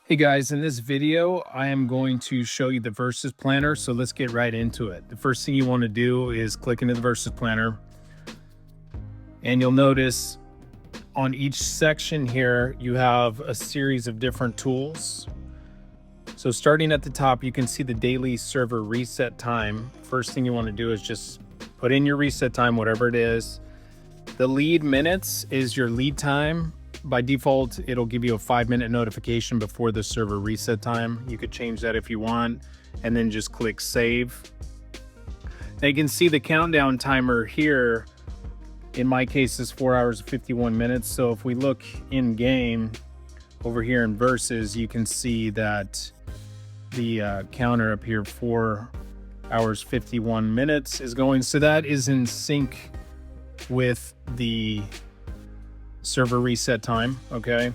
Hey guys, in this video, I am going to show you the Versus Planner. So let's get right into it. The first thing you want to do is click into the Versus Planner. And you'll notice on each section here, you have a series of different tools. So starting at the top, you can see the daily server reset time. First thing you want to do is just put in your reset time, whatever it is. The lead minutes is your lead time. By default, it'll give you a 5-minute notification before the server reset time. You could change that if you want, and then just click save. Now you can see the countdown timer here. In my case, is 4 hours and 51 minutes. So if we look in game over here in Versus, you can see that the counter up here, 4 hours 51 minutes is going. So that is in sync with the server reset time. Okay,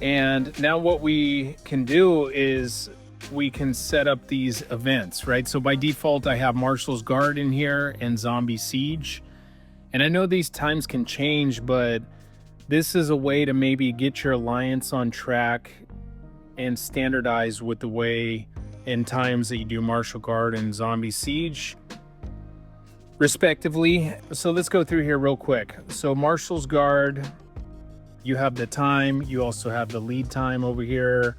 and now what we can do is we can set up these events, right? So by default, I have Marshal's Guard in here and Zombie Siege, and I know these times can change, but this is a way to maybe get your alliance on track and standardize with the way and times that you do Marshal Guard and Zombie Siege respectively. So let's go through here real quick. So Marshal's Guard, you have the time, you also have the lead time over here,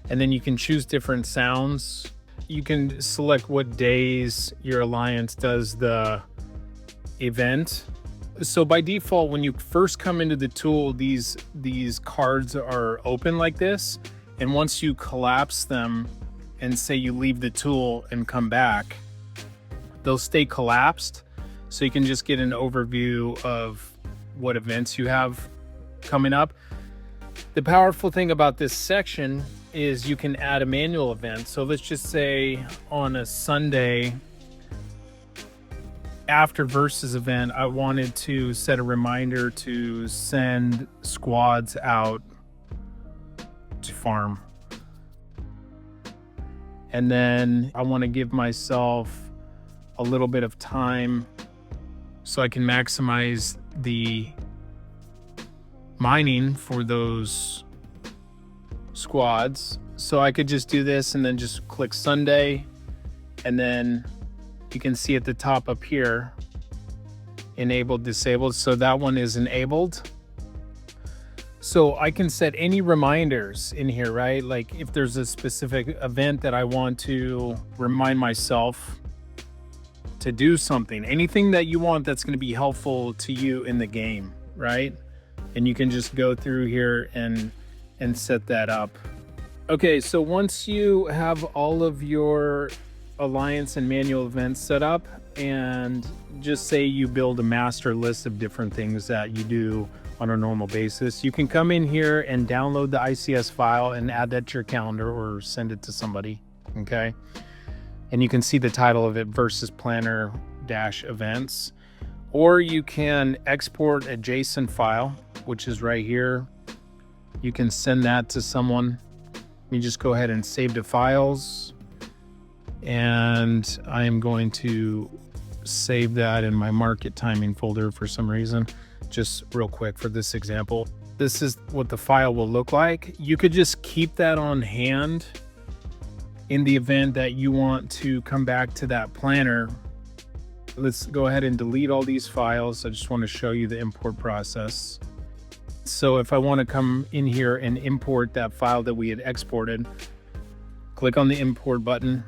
and then you can choose different sounds. You can select what days your alliance does the event. So by default, when you first come into the tool, these cards are open like this, and once you collapse them and say you leave the tool and come back, they'll stay collapsed, so you can just get an overview of what events you have coming up. The powerful thing about this section is you can add a manual event. So let's just say on a Sunday after Versus event, I wanted to set a reminder to send squads out to farm. And then I want to give myself a little bit of time so I can maximize the mining for those squads. So I could just do this and then just click Sunday, and then you can see at the top up here, enabled, disabled. So that one is enabled. So I can set any reminders in here, right? Like if there's a specific event that I want to remind myself to do something, anything that you want that's going to be helpful to you in the game, right? And you can just go through here and set that up. Okay, so once you have all of your alliance and manual events set up, and just say you build a master list of different things that you do on a normal basis, you can come in here and download the ICS file and add that to your calendar or send it to somebody. Okay, and you can see the title of it, Versus Planner -events, or you can export a JSON file, which is right here. You can send that to someone. You just go ahead and save the files, and I am going to save that in my market timing folder for some reason, just real quick for this example. This is what the file will look like. You could just keep that on hand in the event that you want to come back to that planner. Let's go ahead and delete all these files. I just want to show you the import process. So if I want to come in here and import that file that we had exported, click on the import button,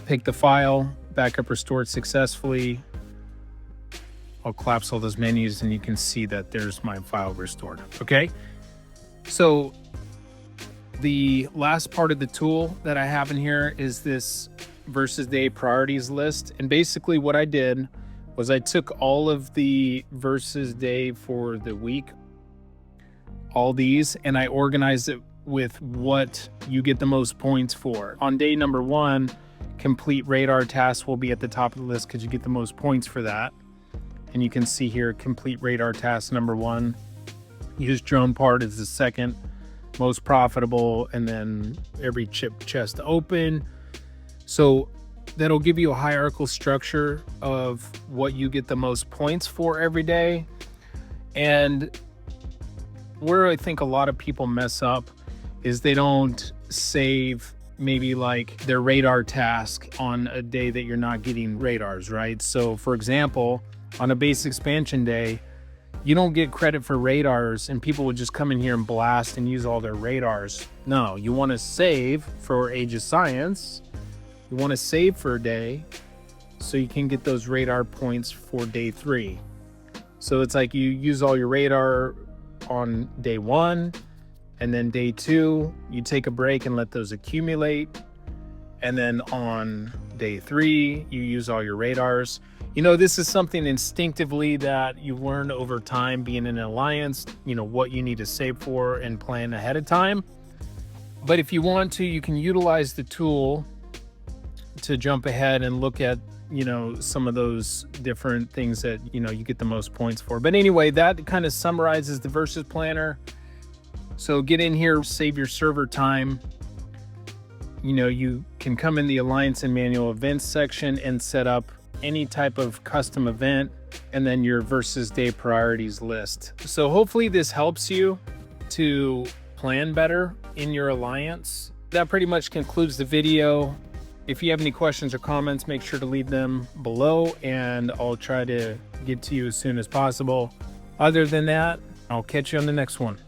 pick the file, backup restored successfully. I'll collapse all those menus and you can see that there's my file restored. Okay, so the last part of the tool that I have in here is this Versus Day priorities list. And basically what I did was I took all of the Versus Day for the week, all these, and I organized it with what you get the most points for. On day number 1, complete radar tasks will be at the top of the list because you get the most points for that. And you can see here, complete radar task number 1. Use drone part is the second most profitable, and then every chip chest open. So that'll give you a hierarchical structure of what you get the most points for every day. And where I think a lot of people mess up is they don't save maybe like their radar task on a day that you're not getting radars, right? So for example, on a base expansion day, you don't get credit for radars and people would just come in here and blast and use all their radars. No, you want to save for Age of Science. You want to save for a day so you can get those radar points for day 3. So it's like you use all your radar on day 1, and then day 2, you take a break and let those accumulate. And then on day 3, you use all your radars. You know, this is something instinctively that you learn over time being in an alliance, you know, what you need to save for and plan ahead of time. But if you want to, you can utilize the tool to jump ahead and look at, you know, some of those different things that, you know, you get the most points for. But anyway, that kind of summarizes the Versus Planner. So get in here, save your server time. You know, you can come in the Alliance and Manual Events section and set up any type of custom event, and then your Versus Day priorities list. So hopefully this helps you to plan better in your Alliance. That pretty much concludes the video. If you have any questions or comments, make sure to leave them below and I'll try to get to you as soon as possible. Other than that, I'll catch you on the next one.